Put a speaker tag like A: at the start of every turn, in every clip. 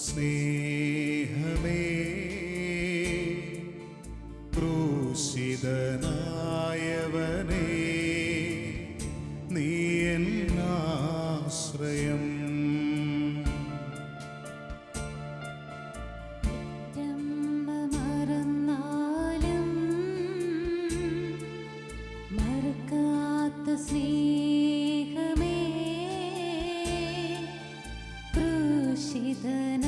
A: സ്നേഹമേ, ക്രൂശിതനായവനേ, നീ എന്നാശ്രയം.
B: മറന്നാലും മറക്കാത്ത സ്നേഹമേ, ക്രൂശിതനായവനേ,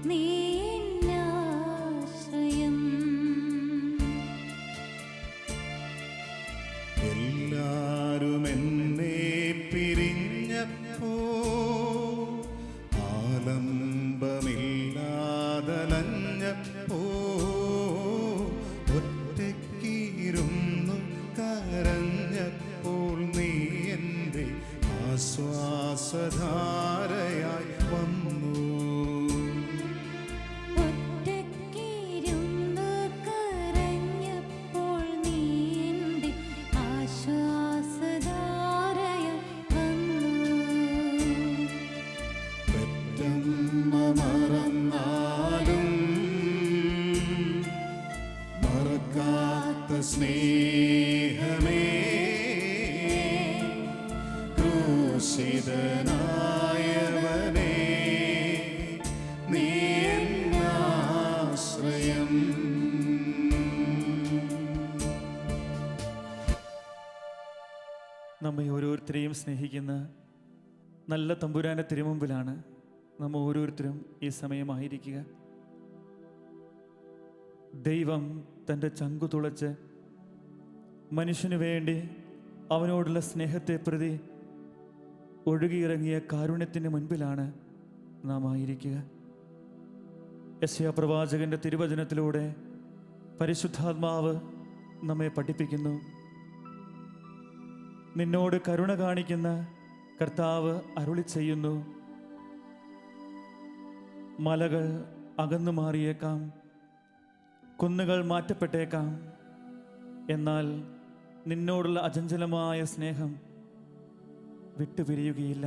B: നീ എന്നാശ്രയം.
A: എല്ലാരും എന്നെ പിരിഞ്ഞപ്പോ ആലംബമില്ലാതലഞ്ഞപ്പോ ഒറ്റയ്ക്കിരുന്നു കരഞ്ഞപ്പോൾ നീ എൻ്റെ ആശ്വാസധാരയായി വന്നു.
B: ഒറ്റയ്ക്കിരുന്നു കരഞ്ഞപ്പോൾ നീ എൻ്റെ ആശ്വാസധാരയായി വന്നു.
A: പെറ്റമ്മ മറന്നാലും മറക്കാത്ത സ്നേഹമേ, ക്രൂശിതനായവനേ, നീ എന്നാശ്രയം.
C: നമ്മെ ഓരോരുത്തരെയും സ്നേഹിക്കുന്ന നല്ല തമ്പുരാൻ്റെ തിരുമുമ്പിലാണ് നമ്മൾ ഓരോരുത്തരും ഈ സമയമായിരിക്കുക. ദൈവം തൻ്റെ ചങ്കു തുളച്ച് മനുഷ്യനു വേണ്ടി അവനോടുള്ള സ്നേഹത്തെ പ്രതി ഒഴുകിയിറങ്ങിയ കാരുണ്യത്തിൻ്റെ മുൻപിലാണ് നാം ആയിരിക്കുക. യെശയ്യാ പ്രവാചകൻ്റെ തിരുവചനത്തിലൂടെ പരിശുദ്ധാത്മാവ് നമ്മെ പഠിപ്പിക്കുന്നു. നിന്നോട് കരുണ കാണിക്കുന്ന കർത്താവ് അരുളി ചെയ്യുന്നു, മലകൾ അകന്നു മാറിയേക്കാം, കുന്നുകൾ മാറ്റപ്പെട്ടേക്കാം, എന്നാൽ നിന്നോടുള്ള അചഞ്ചലമായ സ്നേഹം വിട്ടുപിരിയുകയില്ല.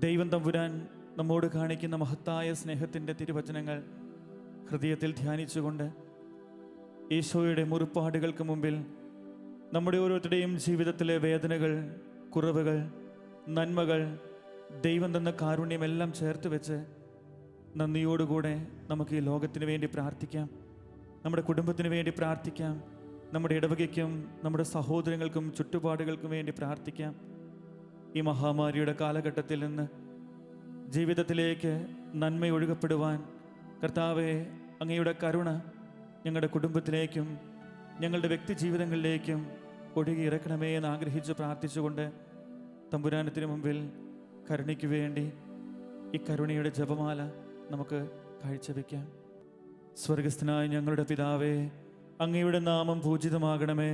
C: ദൈവം തമ്പുരാൻ നമ്മോട് കാണിക്കുന്ന മഹത്തായ സ്നേഹത്തിൻ്റെ തിരുവചനങ്ങൾ ഹൃദയത്തിൽ ധ്യാനിച്ചുകൊണ്ട് ഈശോയുടെ മുറിപ്പാടുകൾക്ക് മുമ്പിൽ നമ്മുടെ ഓരോരുത്തരുടെയും ജീവിതത്തിലെ വേദനകൾ, കുറവുകൾ, നന്മകൾ, ദൈവം തന്ന കാരുണ്യമെല്ലാം ചേർത്ത് വെച്ച് നന്ദിയോടുകൂടെ നമുക്ക് ഈ ലോകത്തിന് വേണ്ടി പ്രാർത്ഥിക്കാം, നമ്മുടെ കുടുംബത്തിന് വേണ്ടി പ്രാർത്ഥിക്കാം, നമ്മുടെ ഇടവകയ്ക്കും നമ്മുടെ സഹോദരങ്ങൾക്കും ചുറ്റുപാടുകൾക്കും വേണ്ടി പ്രാർത്ഥിക്കാം. ഈ മഹാമാരിയുടെ കാലഘട്ടത്തിൽ നിന്ന് ജീവിതത്തിലേക്ക് നന്മ ഒഴുകപ്പെടുവാൻ കർത്താവെ, അങ്ങയുടെ കരുണ ഞങ്ങളുടെ കുടുംബത്തിലേക്കും ഞങ്ങളുടെ വ്യക്തി ജീവിതങ്ങളിലേക്കും ഒഴുകിയിറക്കണമേ എന്ന് ആഗ്രഹിച്ച് പ്രാർത്ഥിച്ചുകൊണ്ട് തമ്പുരാനത്തിന് മുമ്പിൽ കരുണയ്ക്ക് വേണ്ടി ഈ കരുണയുടെ ജപമാല നമുക്ക് കാഴ്ചവെക്കാം. സ്വർഗസ്ഥനായ ഞങ്ങളുടെ പിതാവേ, അങ്ങയുടെ നാമം പൂജിതമാകണമേ,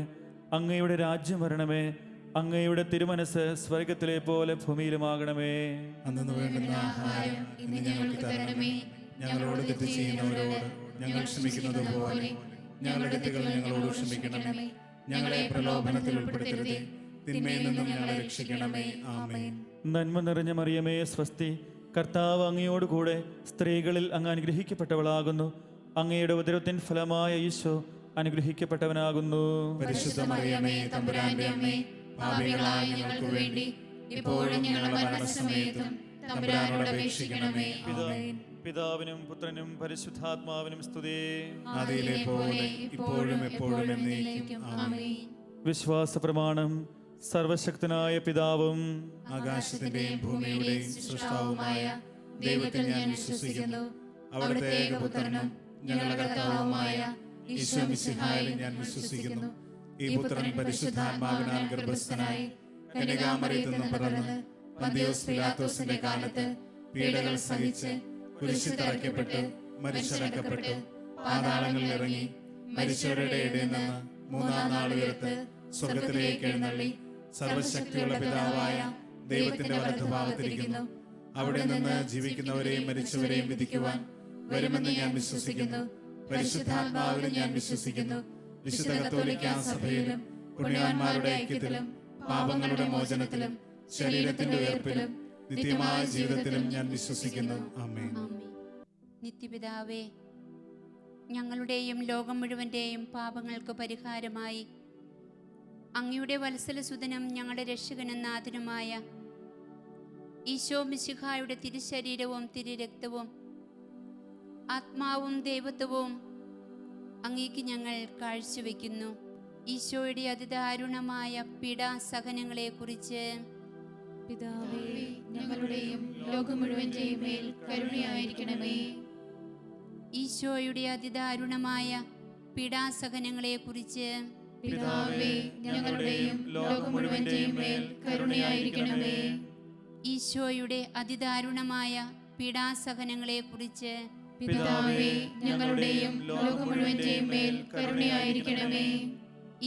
C: അങ്ങയുടെ രാജ്യം വരണമേ, അങ്ങയുടെ തിരുമനസ് സ്വർഗത്തിലെ പോലെ ഭൂമിയിലുമാകണമേ.
A: അന്നു വേണ്ടുന്ന ആഹാരം ഇന്ന് ഞങ്ങൾക്ക് തരണമേ. ഞങ്ങളോട് തെറ്റ് ചെയ്യുന്നവരോട് ഞങ്ങൾ ക്ഷമിക്കുന്നത് പോലെ ഞങ്ങളുടെ തെറ്റുകൾ ഞങ്ങളോട് ക്ഷമിക്കണമേ. ഞങ്ങളെ പ്രലോഭനത്തിൽ ഉൾപ്പെടുത്തരുതേ, തിന്മയിൽ നിന്നും ഞങ്ങളെ രക്ഷിക്കണമേ. ആമേൻ.
C: നന്മ നിറഞ്ഞ മറിയമേ, സ്വസ്തി, കർത്താവ് അങ്ങയോട് കൂടെ സ്ത്രീകളിൽ അങ്ങ് അനുഗ്രഹിക്കപ്പെട്ടവളാകുന്നു. അങ്ങയുടെ ഉദരത്തിൻ ഫലമായ ഈശോ അനുഗ്രഹിക്കപ്പെട്ടവനാകുന്നു.
A: പരിശുദ്ധ മറിയമേ, തമ്പുരാന്റെ അമ്മേ, പാപികളായ ഞങ്ങൾക്ക് വേണ്ടി ഇപ്പോഴും ഞങ്ങളുടെ മരണസമയത്തും തമ്പുരാനോട് അപേക്ഷിക്കണമേ. ആമേൻ.
C: പിതാവിനും പുത്രനും പരിശുദ്ധാത്മാവിനും സ്തുതി.
A: ആദിയിലെ പോലെ ഇപ്പോഴും എപ്പോഴും എന്നേക്കും. ആമേൻ.
C: വിശ്വാസ പ്രമാണം. സർവശക്തനായ പിതാവും
A: ആകാശത്തിന്റെയും ഭൂമിയുടെയും സൃഷ്ടാവുമായ ദൈവത്തിൽ ഞാൻ വിശ്വസിക്കുന്നു. അവിടുത്തെ ഏകപുത്രനും ഞങ്ങളുടെ കർത്താവുമായ ഈശോ മിശിഹായിലും ഞാൻ വിശ്വസിക്കുന്നു. ഈ പുത്രൻ പരിശുദ്ധാത്മാവിനാൽ ഗർഭസ്ഥനായി കന്യകാമറിയത്തിൽ നിന്ന് പിറന്ന് പന്തിയോസ് പിലാത്തോസിന്റെ കാലത്ത് പീഡകൾ സഹിച്ച് കുരിശിൽ തറയ്ക്കപ്പെട്ട് മരിച്ചടക്കപ്പെട്ടു, പാതാളങ്ങളിൽ ഇറങ്ങി മരിച്ചവരുടെ ഇടയിൽ നിന്ന് മൂന്നാം നാൾ ഉയർത്ത് സ്വർഗത്തിലേക്ക് എഴുന്നള്ളി സർവശക്തിയുള്ള പിതാവായ ദൈവത്തിന്റെ വലത്തുഭാഗത്തിരിക്കുന്നു. അവിടെ നിന്ന് ജീവിക്കുന്നവരെയും മരിച്ചവരെയും വിധിക്കുവാൻ വരുമെന്ന് ഞാൻ വിശ്വസിക്കുന്നു. പരിശുദ്ധാത്മാവിലും ഞാൻ വിശ്വസിക്കുന്നു. വിശുദ്ധ കത്തോലിക്കാ സഭയിലും പുണ്യവാന്മാരുടെ ഐക്യത്തിലും പാപങ്ങളുടെ മോചനത്തിലും ശരീരത്തിന്റെ ഉയർപ്പിലും നിത്യമായ ജീവിതത്തിലും ഞാൻ വിശ്വസിക്കുന്നു. ആമേൻ.
D: നിത്യപിതാവേ, ഞങ്ങളുടെയും ലോകം മുഴുവൻ്റെയും പാപങ്ങൾക്ക് പരിഹാരമായി അങ്ങയുടെ വത്സലസുതനും ഞങ്ങളുടെ രക്ഷകനും നാഥനുമായ ഈശോ മിശിഹായുടെ തിരുശരീരവും തിരുരക്തവും ആത്മാവും ദൈവത്വവും അങ്ങേക്ക് ഞങ്ങൾ കാഴ്ചവെക്കുന്നു. ഈശോയുടെ അതിദാരുണമായ പീഡാസഹനങ്ങളെക്കുറിച്ച്
B: പിതാവേ,
E: ഞങ്ങളുടെയും ലോകം മുഴുവൻ്റെയും മേൽ കരുണയായിരിക്കണമേ.
D: ഈശോയുടെ അതിദാരുണമായ പീഡാസഹനങ്ങളെക്കുറിച്ച്
E: പിതാവേ, ഞങ്ങളുടെയും ലോകം മുഴുവൻ്റെയും മേൽ കരുണയായിരിക്കണമേ.
D: ഈശോയുടെ അതിദാരുണമായ പീഡാസഹനങ്ങളെക്കുറിച്ച്
E: പിതാവേ, ഞങ്ങളുടെയും ലോകം മുഴുവൻ്റെയും മേൽ കരുണയായിരിക്കണമേ.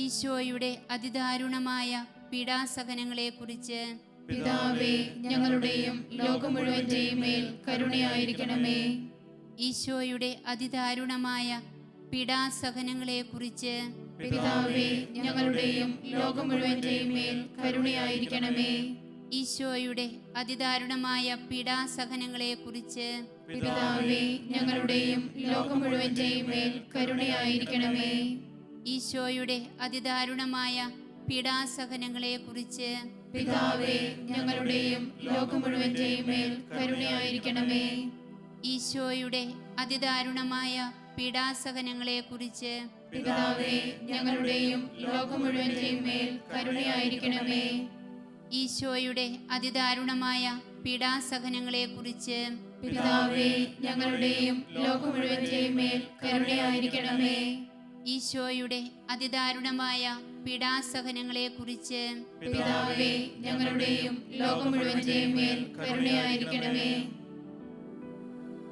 D: ഈശോയുടെ അതിദാരുണമായ പീഡാസഹനങ്ങളെക്കുറിച്ച്
E: പിതാവേ, ഞങ്ങളുടെയും ലോകം മുഴുവൻ്റെയും മേൽ കരുണയായിരിക്കണമേ.
D: ഈശോയുടെ അതിദാരുണമായ പീഡാസഹനങ്ങളെക്കുറിച്ച്
E: പിതാവേ, ഞങ്ങളുടെയും ലോകം മുഴുവൻ്റെയും മേൽ കരുണയായിരിക്കണമേ.
D: ഈശോയുടെ അതിദാരുണമായ പീഡാസഹനങ്ങളെക്കുറിച്ച്
E: പിതാവേ, ഞങ്ങളുടെയും ലോകം മുഴുവൻ്റെയും മേൽ കരുണയായിരിക്കണമേ.
D: ഈശോയുടെ അതിദാരുണമായ പീഡാസഹനങ്ങളെക്കുറിച്ച്
E: പിതാവേ, ഞങ്ങളുടെയും ലോകം മുഴുവൻ്റെയും മേൽ കരുണയായിരിക്കണമേ.
D: ഈശോയുടെ അതിദാരുണമായ പീഡാസഹനങ്ങളെക്കുറിച്ച്
E: പിതാവേ, ഞങ്ങളുടെയും ലോകം മുഴുവൻ്റെയും മേൽ കരുണയായിരിക്കണമേ.
D: ഈശോയുടെ അതിദാരുണമായ പീഡാസഹനങ്ങളെക്കുറിച്ച്
E: പിതാവേ, ഞങ്ങളുടെയും ലോകം മുഴുവൻ്റെയും മേൽ കരുണയായിരിക്കണമേ.
D: ഈശോയുടെ അതിദാരുണമായ പീഡാസഹനങ്ങളെക്കുറിച്ച്
E: പിതാവേ, ഞങ്ങളുടെയും ലോകം മുഴുവൻ്റെയും മേൽ കരുണയായിരിക്കണമേ.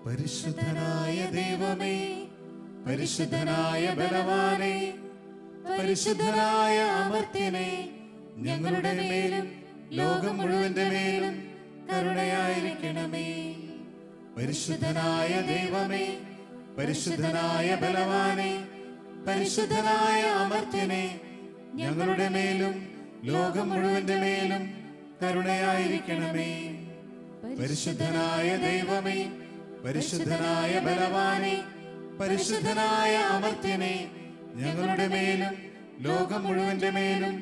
A: പരിശുദ്ധനായ ദൈവമേ, പരിശുദ്ധനായ ബലവാനേ, പരിശുദ്ധനായ അമർത്യനേ, ഞങ്ങളുടെ മേലും ലോകം മുഴുവന്റെ മേലും കരുണയായിരിക്കണമേ. പരിശുദ്ധനായ ദൈവമേ, പരിശുദ്ധനായ ബലവാനേ, പരിശുദ്ധനായ അമർത്യനേ, ഞങ്ങളുടെ മേലും ലോകം മുഴുവന്റെ മേലും കരുണയായിരിക്കണമേ. പരിശുദ്ധനായ ദൈവമേ, പരിശുദ്ധനായ ബലവാനേ, പരിശുദ്ധനായ അമർത്യനേ, ഞങ്ങളുടെ മേലും ലോകം മുഴുവന്റെ മേലും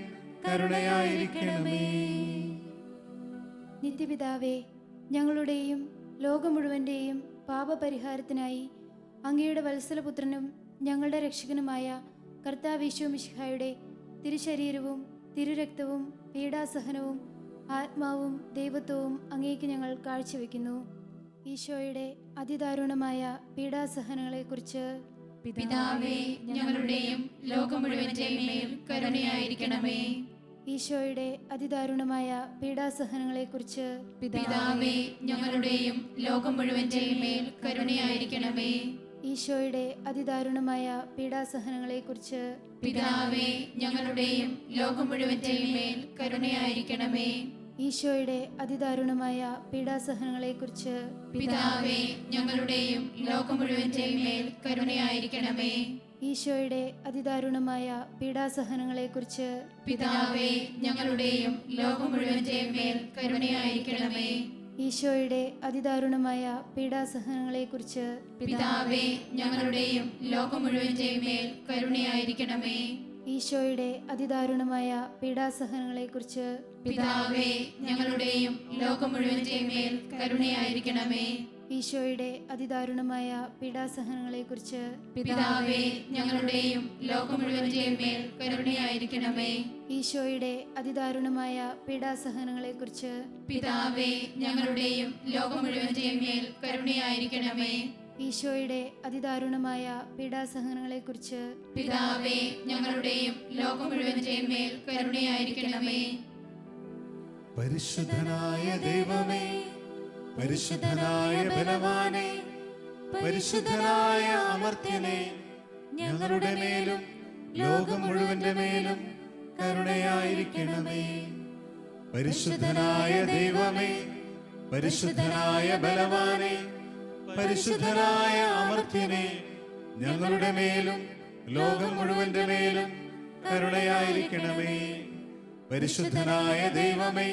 A: കരുണയായിരിക്കണമേ.
F: നിത്യപിതാവേ, ഞങ്ങളുടെയും ലോകം മുഴുവൻ്റെയും പാപപരിഹാരത്തിനായി അങ്ങയുടെ വത്സലപുത്രനും ഞങ്ങളുടെ രക്ഷകനുമായ കർത്താവ് ഈശോ മിശിഹായുടെ തിരുശരീരവും തിരുരക്തവും പീഡാസഹനവും ആത്മാവും ദൈവത്വവും അങ്ങേക്ക് ഞങ്ങൾ കാഴ്ചവെക്കുന്നു. ഈശോയുടെ അതിദാരുണമായ പീഡാസഹനങ്ങളെക്കുറിച്ച്
E: പിതാവേ, ഞങ്ങളുടെയും ലോകം മുഴുവൻ്റെയും മേൽ കരുണയായിരിക്കണമേ.
F: ഈശോയുടെ അതിദാരുണമായ പീഡാസഹനങ്ങളെക്കുറിച്ച്
E: പിതാവേ, ഞങ്ങളുടെയും ലോകം മുഴുവൻ്റെയും മേൽ കരുണയായിരിക്കണമേ.
F: ഈശോയുടെ അതിദാരുണമായ പീഡാസഹനങ്ങളെക്കുറിച്ച്
E: പിതാവേ, ഞങ്ങളുടെയും ലോകം മുഴുവൻ്റെയും മേൽ കരുണയായിരിക്കണമേ.
F: ഈശോയുടെ അതിദാരുണമായ പീഡാസഹനങ്ങളെക്കുറിച്ച്
E: പിതാവേ, ഞങ്ങളുടെയും ലോകം മുഴുവൻ്റെയും മേൽ കരുണയായിരിക്കണമേ.
F: ഈശോയുടെ അതിദാരുണമായ പീഡാസഹനങ്ങളെക്കുറിച്ച്
E: പിതാവേ, ഞങ്ങളുടെയും ലോകം മുഴുവൻ്റെയും മേൽ കരുണയായിരിക്കണമേ.
F: ഈശോയുടെ അതിദാരുണമായ പീഡാസഹനങ്ങളെക്കുറിച്ച്
E: പിതാവേ, ഞങ്ങളുടെയും ലോകം മുഴുവൻ്റെയും മേൽ കരുണയായിരിക്കണമേ.
F: ഈശോയുടെ അതിദാരുണമായ പീഡാസഹനങ്ങളെക്കുറിച്ച്
E: പിതാവേ, ഞങ്ങളുടെയും ലോകം മുഴുവൻ്റെയും മേൽ കരുണയായിരിക്കണമേ.
F: ഈശോയുടെ അതിദാരുണമായ പീഡാസഹനങ്ങളെക്കുറിച്ച്
E: പിതാവേ, ഞങ്ങളുടെയും ലോകം മുഴുവൻ്റെയും മേൽ കരുണയായിരിക്കണമേ.
F: ഈശോയുടെ അതിദാരുണമായ പീഡാസഹനങ്ങളെക്കുറിച്ച്
E: പിതാവേ, ഞങ്ങളുടെയും ലോകം മുഴുവൻ്റെയും മേൽ കരുണയായിരിക്കണമേ.
F: ഈശോയുടെ അതിദാരുണമായ പീഡാസഹനങ്ങളെക്കുറിച്ച്
E: പിതാവേ, ഞങ്ങളുടെയും ലോകം മുഴുവൻ്റെയും മേൽ കരുണയായിരിക്കണമേ.
A: പരിശുദ്ധനായ ദൈവമേ, പരിശുദ്ധനായ ബലവാനേ, പരിശുദ്ധനായ അമർത്യനേ, ഞങ്ങളുടെ മേലും ലോകം മുഴുവന്റെ മേലും കരുണയായിരിക്കണമേ. പരിശുദ്ധനായ ദൈവമേ, പരിശുദ്ധനായ ബലവാനേ, പരിശുദ്ധനായ അമർത്യനേ, ഞങ്ങളുടെ മേലും ലോകം മുഴുവന്റെ മേലും കരുണയായിരിക്കണമേ. പരിശുദ്ധനായ ദൈവമേ,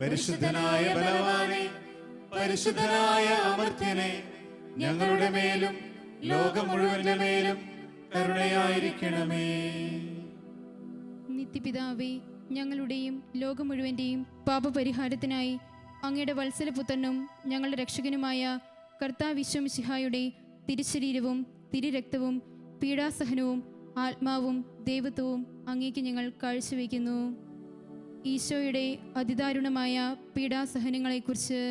A: പരിശുദ്ധനായ ബലവാനെ, പരിശുദ്ധനായ അമർത്യനെ, ഞങ്ങളുടെ മേലും ലോകം മുഴുവന്റെ മേലും കരുണയായിരിക്കണമേ.
G: നിത്യപിതാവേ, ഞങ്ങളുടെയും ലോകം മുഴുവൻ്റെയും പാപപരിഹാരത്തിനായി അങ്ങയുടെ വത്സലപുത്രനും ഞങ്ങളുടെ രക്ഷകനുമായ കർത്താവ് മിശിഹായുടെ തിരുശരീരവും തിരുരക്തവും പീഡാസഹനവും ആത്മാവും ദൈവത്വവും അങ്ങേക്ക് ഞങ്ങൾ കാഴ്ചവെക്കുന്നു. ഈശോയുടെ അതിദാരുണമായ പീഡാസഹനങ്ങളെക്കുറിച്ച്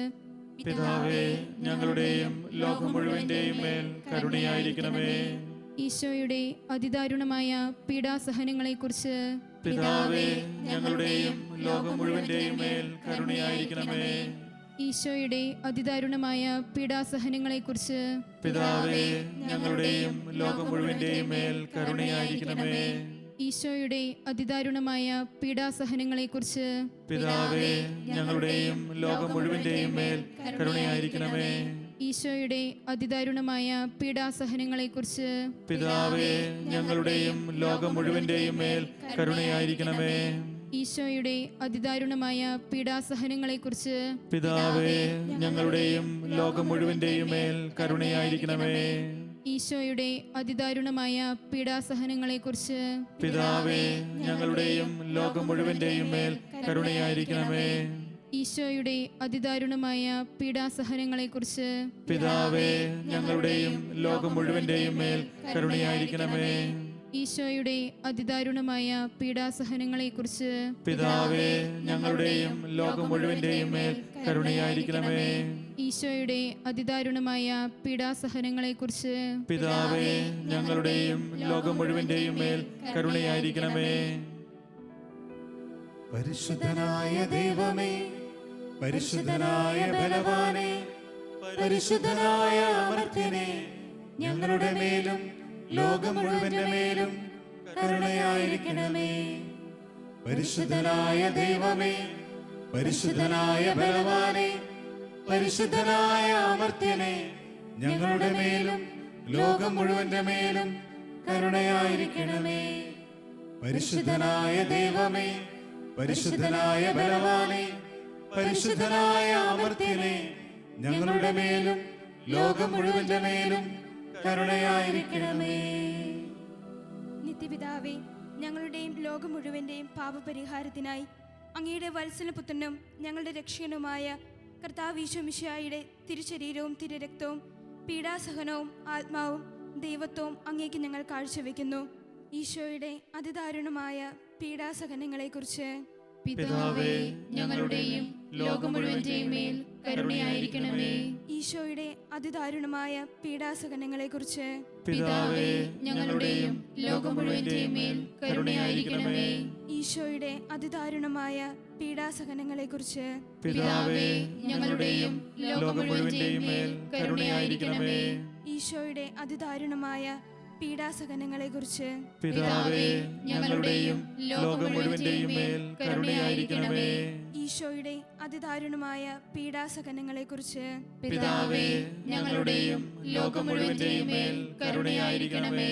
C: പിതാവേ, ഞങ്ങളുടെയും ലോകം മുഴുവന്റെയും മേൽ കരുണയായിരിക്കണമേ.
G: ഈശോയുടെ അതിദാരുണമായ പീഡാസഹനങ്ങളെക്കുറിച്ച്
C: പിതാവേ, ഞങ്ങളുടെയും ലോകം മുഴുവന്റെയും മേൽ കരുണയായിരിക്കണമേ.
G: ഈശോയുടെ അതിദാരുണമായ പീഡാസഹനങ്ങളെക്കുറിച്ച്
C: പിതാവേ, ഞങ്ങളുടെയും ലോകം മുഴുവന്റെയും മേൽ കരുണയായിരിക്കണമേ.
G: ഈശോയുടെ അതിദാരുണമായ പീഡാസഹനങ്ങളെക്കുറിച്ച്
C: പിതാവേ, ഞങ്ങളുടെയും ലോകം മുഴുവന്റെയും മേൽ കരുണയായിരിക്കണമേ.
G: ഈശോയുടെ അതിദാരുണമായ പീഡാസഹനങ്ങളെക്കുറിച്ച്
C: പിതാവേ, ഞങ്ങളുടെയും ലോകം മുഴുവന്റെയും മേൽ കരുണയായിരിക്കണമേ.
G: ഈശോയുടെ അതിദാരുണമായ പീഡാസഹനങ്ങളെക്കുറിച്ച്
C: പിതാവേ, ഞങ്ങളുടെയും ലോകം മുഴുവന്റെയും മേൽ കരുണയായിരിക്കണമേ.
G: ഈശോയുടെ അതിദാരുണമായ പീഡാസഹനങ്ങളെക്കുറിച്ച്
C: പിതാവേ, ഞങ്ങളുടെയും ലോകം മുഴുവന്റെയും മേൽ കരുണയായിരിക്കണമേ.
G: ഈശോയുടെ അതിദാരുണമായ പീഡാസഹനങ്ങളെക്കുറിച്ച്
C: പിതാവേ, ഞങ്ങളുടെയും ലോകം മുഴുവന്റെയും മേൽ കരുണയായിരിക്കണമേ.
G: ഈശോയുടെ അതിദാരുണമായ പീഡാസഹനങ്ങളെക്കുറിച്ച്
C: പിതാവേ, ഞങ്ങളുടെയും ലോകം മുഴുവന്റെയും മേൽ കരുണയായിരിക്കണമേ.
G: ഈശോയുടെ അതിദാരുണമായ പീഡാസഹനങ്ങളെക്കുറിച്ച്
C: പിതാവേ, ഞങ്ങളുടെയും ലോകം മുഴുവന്റെയും മേൽ കരുണയായിരിക്കണമേ.
A: പരിശുദ്ധനായ ദൈവമേ, പരിശുദ്ധനായ ബലവാനെ, പരിശുദ്ധനായ അമർത്യനെ, ഞങ്ങളുടെ മേലും ലോകം മുഴുവന്റെ മേലും കരുണയായിരിക്കണമേ. പരിശുദ്ധനായ ദൈവമേ, പരിശുദ്ധനായ ബലവാനെ, പരിശുദ്ധനായ അമർത്യനെ, ഞങ്ങളുടെ മേലും ലോകം മുഴുവന്റെ മേലും കരുണയായിരിക്കണമേ. പരിശുദ്ധനായ ദൈവമേ, പരിശുദ്ധനായ ബലവാനെ, പരിശുദ്ധനായ അമർത്യനെ, ഞങ്ങളുടെ മേലും ലോകം മുഴുവന്റെ മേലും കരുണയായിരിക്കണമേ.
H: നിത്യപിതാവേ, ഞങ്ങളുടെയും ലോകം മുഴുവൻ്റെയും പാപപരിഹാരത്തിനായി അങ്ങയുടെ വത്സലപുത്രനും ഞങ്ങളുടെ രക്ഷകനുമായ കർത്താവ് മിശിഹായുടെ തിരുശരീരവും തിരുരക്തവും പീഡാസഹനവും ആത്മാവും ദൈവത്വവും അങ്ങേക്ക് ഞങ്ങൾ കാഴ്ചവെക്കുന്നു. ഈശോയുടെ അതിദാരുണമായ പീഡാസഹനങ്ങളെക്കുറിച്ച്
C: പിതാവേ, ഞങ്ങളുടെയും ലോകം മുഴുവന്റെയും മേൽ കരുണയായിരിക്കണമേ.
H: ഈശോയുടെ അതിദാരുണമായ പീഡാസഹനങ്ങളെക്കുറിച്ച്
C: പിതാവേ, ഞങ്ങളുടെയും ലോകം മുഴുവന്റെയും മേൽ കരുണയായിരിക്കണമേ.
H: ഈശോയുടെ അതിദാരുണമായ പീഡാസഹനങ്ങളെക്കുറിച്ച്
C: പിതാവേ, ഞങ്ങളുടെയും ലോകം മുഴുവന്റെയും മേൽ കരുണയായിരിക്കണമേ.
H: ഈശോയുടെ അതിദാരുണമായ പീഡാസഹനങ്ങളെക്കുറിച്ച്
C: പിതാവേ, ഞങ്ങളുടെയും ലോകം മുഴുവന്റെയും മേൽ കരുണയായിരിക്കണമേ.
H: ഈശോയുടെ അതിദാരുണമായ പീഡാസഹനങ്ങളെക്കുറിച്ച്
C: പിതാവേ, ഞങ്ങളുടെയും ലോകം മുഴുവന്റെയും മേൽ കരുണയായിരിക്കണമേ.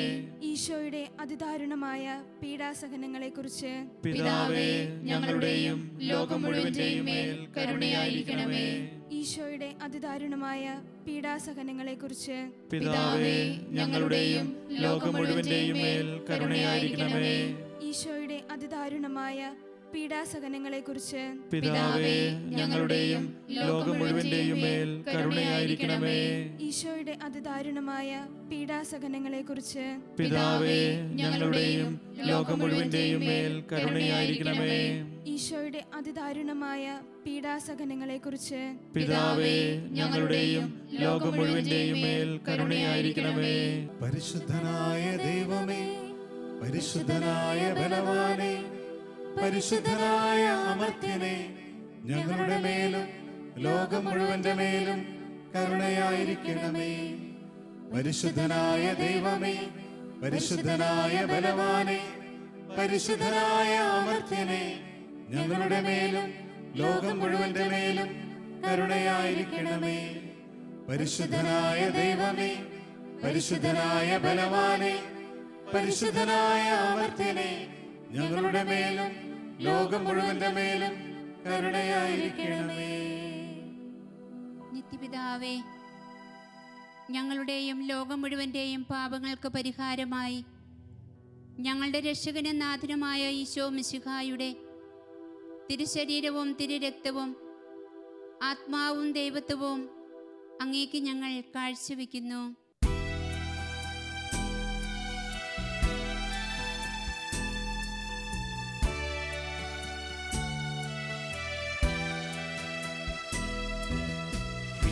H: ഈശോയുടെ അതിദാരുണമായ പീഡാസഹനങ്ങളെക്കുറിച്ച്
C: പിതാവേ, ഞങ്ങളുടെയും ലോകം മുഴുവന്റെയും മേൽ കരുണയായിരിക്കണമേ.
H: ഈശോയുടെ അതിദാരുണമായ പീഡാസഹനങ്ങളെക്കുറിച്ച്
C: പിതാവേ, ഞങ്ങളുടെയും ലോകം മുഴുവന്റെയും മേൽ കരുണയായിരിക്കണമേ.
H: ഈശോയുടെ അതിദാരുണമായ പീഡാസഹനങ്ങളെക്കുറിച്ച്
C: പിതാവേ, ഞങ്ങളുടെയും ലോകം മുഴുവന്റെയും മേൽ കരുണയായിരിക്കണമേ.
H: ഈശോയുടെ അതിദാരുണമായ പീഡാസഹനങ്ങളെക്കുറിച്ച്
C: പിതാവേ, ഞങ്ങളുടെയും ലോകം മുഴുവന്റെയും മേൽ കരുണയായിരിക്കണമേ.
H: ഈശോയുടെ അതിദാരുണമായ പീഡാസഹനങ്ങളെക്കുറിച്ച്
C: പിതാവേ, ഞങ്ങളുടെയും ലോകം മുഴുവന്റെയും മേൽ കരുണയായിരിക്കണമേ.
A: പരിശുദ്ധനായ ദൈവമേ, പരിശുദ്ധനായ ബലവാനെ, പരിശുദ്ധനായ അമർത്യനെ, ഞങ്ങളുടെ മേലും ലോകം മുഴുവന്റെ മേലും കരുണയായിരിക്കണമേ. പരിശുദ്ധനായ ദൈവമേ, പരിശുദ്ധനായ ബലവാനെ, പരിശുദ്ധനായ അമർത്യനെ, ഞങ്ങളുടെ മേലും ലോകം മുഴുവന്റെ മേലും കരുണയായിരിക്കണമേ. പരിശുദ്ധനായ ദൈവമേ, പരിശുദ്ധനായ ബലവാനെ, പരിശുദ്ധനായ അമർത്യനെ, ഞങ്ങളുടെ മേലും ലോകം മുഴുവന്റെ മേലും കരുണയായിരിക്കണമേ. കരുണയായിരിക്കണമേ.
D: നിത്യപിതാവേ, ഞങ്ങളുടെയും ലോകം മുഴുവൻ്റെയും പാപങ്ങൾക്ക് പരിഹാരമായി ഞങ്ങളുടെ രക്ഷകനും നാഥനുമായ ഈശോ മിശിഹായുടെ തിരുശരീരവും തിരുരക്തവും ആത്മാവും ദൈവത്വവും അങ്ങേക്ക് ഞങ്ങൾ കാഴ്ചവെക്കുന്നു.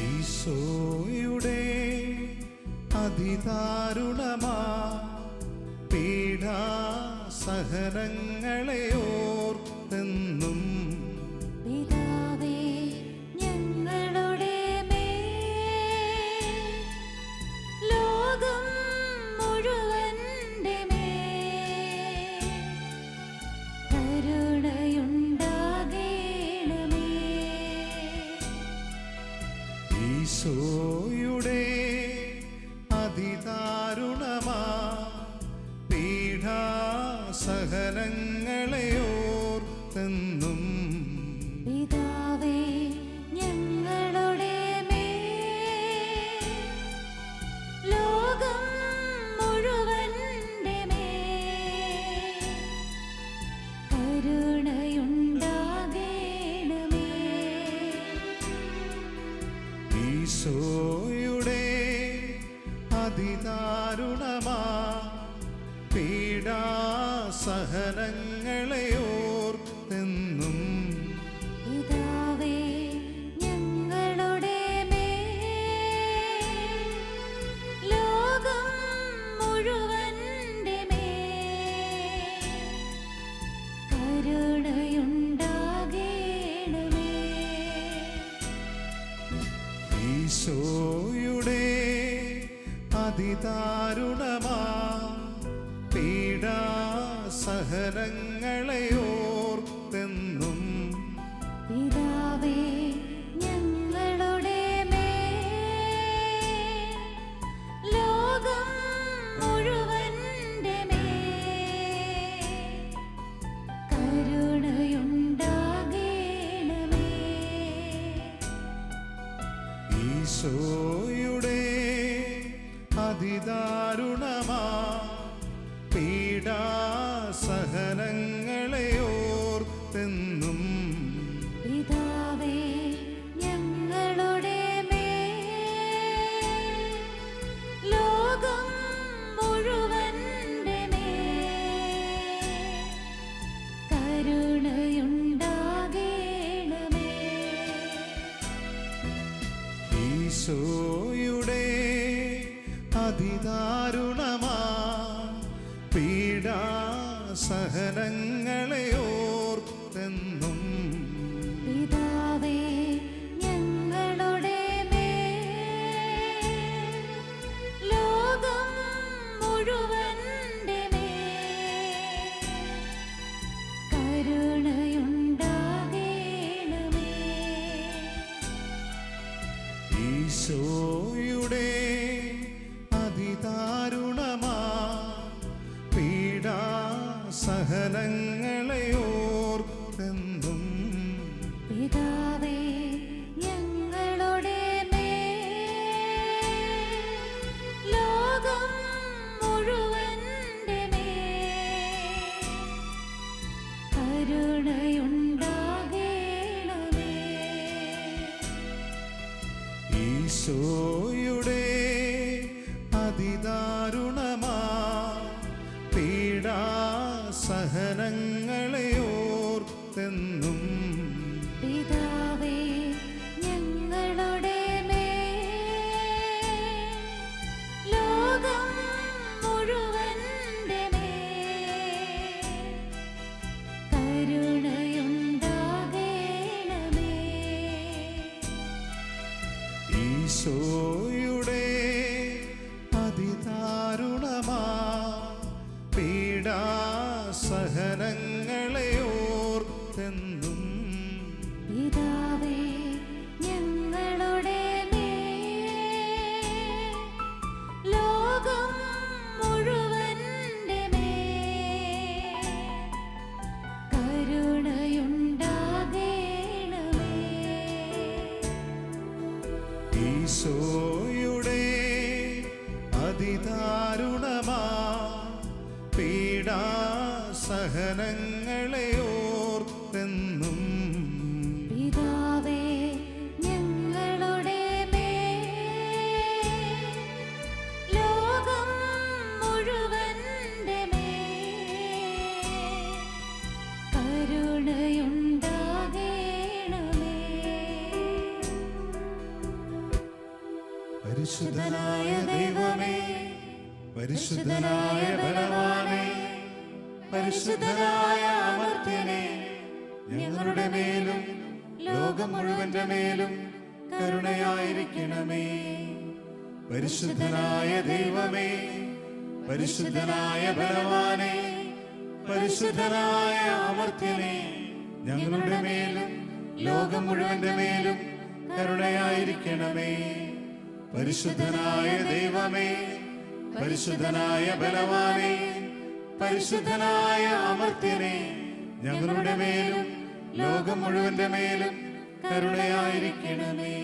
A: ഈശോയുടെ അതിദാരുണമാ പീഡാസഹനങ്ങളെ ഓർത്തെന്നും
B: പിതാവേ, ഞങ്ങളുടെ മേൽ ലോകം മുഴുവന്റെ മേൽ കരുണയുണ്ടാകണമേ.
A: ഈശോയുടെ അതിദാരുണമാ പീഡാസഹനങ്ങളെ ഓർത്തെന്നും
B: പിതാവേ, ഞങ്ങളുടെ മേൽ ലോകം മുഴുവന്റെ മേൽ കരുണയുണ്ടാകണമേ.
A: ഈശോയുടെ അതിദാരുണമാ പീഡാസഹനങ്ങളെ ഓർത്തെന്നും
B: പിതാവേ, ഞങ്ങളുടെ മേൽ ലോകം മുഴുവന്റെ മേൽ കരുണയുണ്ടാകണമേ.
A: ഈശോയുടെ അതിദാരുണമാ പീഡാസഹനങ്ങളെ ഓർത്തെന്നും
B: പിതാവേ, ഞങ്ങളുടെ മേൽ ലോകം മുഴുവന്റെ മേൽ കരുണയുണ്ടാകണമേ.
A: ഈശോയുടെ അതിദാരുണമാ പീഡാസഹനങ്ങളെ ഓർത്തെന്നും
B: പിതാവേ, ഞങ്ങളുടെ മേൽ ലോകം മുഴുവന്റെ മേൽ കരുണയുണ്ടാകണമേ.
A: ഈശോയുടെ അതിദാരുണമാ പീഡാസഹനങ്ങളെ ഓർത്തെന്നും
B: പിതാവേ, ഞങ്ങളുടെ മേൽ ലോകം മുഴുവന്റെ മേൽ കരുണയുണ്ടാകണമേ.
A: ഈശോയുടെ അതിദാരുണമാ പീഡാസഹനങ്ങളെ ഓർത്തെന്നും
B: പിതാവേ, ഞങ്ങളുടെ മേൽ ലോകം മുഴുവന്റെ മേൽ കരുണയുണ്ടാകണമേ.
A: ഈശോയുടെ അതിദാരുണമാ പീഡാസഹനങ്ങളെ ഓർത്തെന്നും
B: പിതാവേ, ഞങ്ങളുടെ മേൽ ലോകം മുഴുവന്റെ മേൽ കരുണയുണ്ടാകണമേ.
A: ഈശോയുടെ അതിദാരുണമാ പീഡാസഹനങ്ങളെ ഓർത്തെന്നും
B: പിതാവേ, ഞങ്ങളുടെ മേൽ ലോകം മുഴുവന്റെ മേൽ കരുണയുണ്ടാകണമേ.
A: ഈശോയുടെ അതിദാരുണമാ പീഡാസഹനങ്ങളെ ഓർത്തെന്നും
B: പിതാവേ ഞങ്ങളുടെ മേൽ ലോകം മുഴുവന്റെ മേൽ കരുണയുണ്ടാകേണമേ.
A: പരിശുദ്ധനായ ദൈവമേ, പരിശുദ്ധനായ ബലവാനേ, പരിശുദ്ധനായ അമർത്യനേ, ഞങ്ങളുടെ മേലും ലോകം മുഴുവന്റെ മേലും കരുണയായിരിക്കണമേ. പരിശുദ്ധനായ ദൈവമേ, പരിശുദ്ധനായ ബലവാനേ, പരിശുദ്ധനായ അമർത്യനേ, ഞങ്ങളുടെ മേലും ലോകം മുഴുവന്റെ മേലും കരുണയായിരിക്കണമേ. പരിശുദ്ധനായ ദൈവമേ, പരിശുദ്ധനായ ബലവാനേ, പരിശുദ്ധനായ അമർത്യനേ, ഞങ്ങളുടെ മേലും ലോകം മുഴുവന്റെ മേലും കരുണയായിരിക്കണമേ.